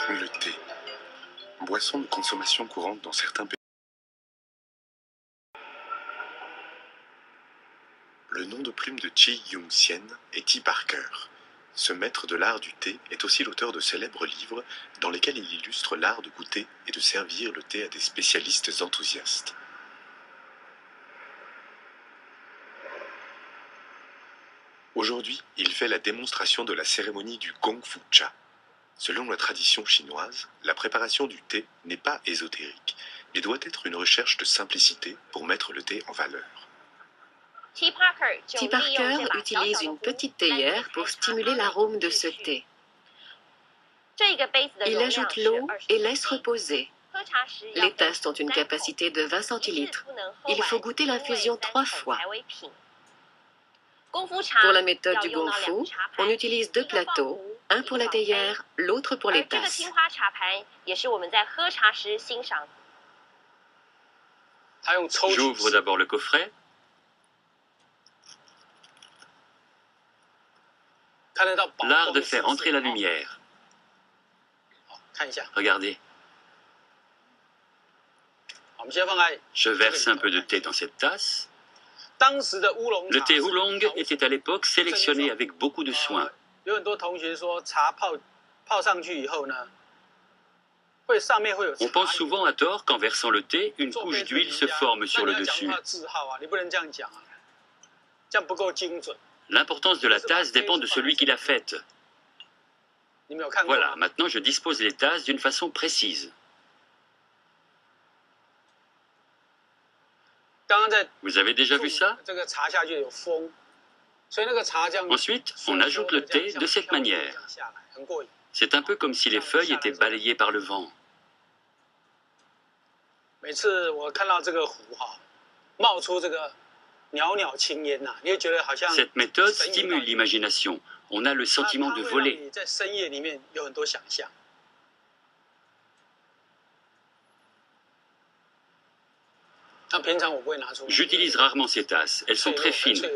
Le thé. Boisson de consommation courante dans certains pays. Le nom de plume de Chi Yung-sien est T. Parker. Ce maître de l'art du thé est aussi l'auteur de célèbres livres dans lesquels il illustre l'art de goûter et de servir le thé à des spécialistes enthousiastes. Aujourd'hui, il fait la démonstration de la cérémonie du Gong Fu Cha. Selon la tradition chinoise, la préparation du thé n'est pas ésotérique, mais doit être une recherche de simplicité pour mettre le thé en valeur. T. Parker utilise une petite théière pour stimuler l'arôme de ce thé. Il ajoute l'eau et laisse reposer. Les tasses ont une capacité de 20 centilitres. Il faut goûter l'infusion 3 fois. Pour la méthode du Gong Fu, on utilise 2 plateaux, un pour la théière, l'autre pour les tasses. J'ouvre d'abord le coffret. L'art de faire entrer la lumière. Regardez. Je verse un peu de thé dans cette tasse. Le thé oolong était à l'époque sélectionné avec beaucoup de soin. On pense souvent à tort qu'en versant le thé, une couche d'huile se forme sur le dessus. L'importance de la tasse dépend de celui qui l'a faite. Voilà, maintenant je dispose les tasses d'une façon précise. Vous avez déjà vu ça? Ensuite, on ajoute le thé de cette manière. C'est un peu comme si les feuilles étaient balayées par le vent. Cette méthode stimule l'imagination. On a le sentiment de voler. J'utilise rarement ces tasses. Elles sont très fines.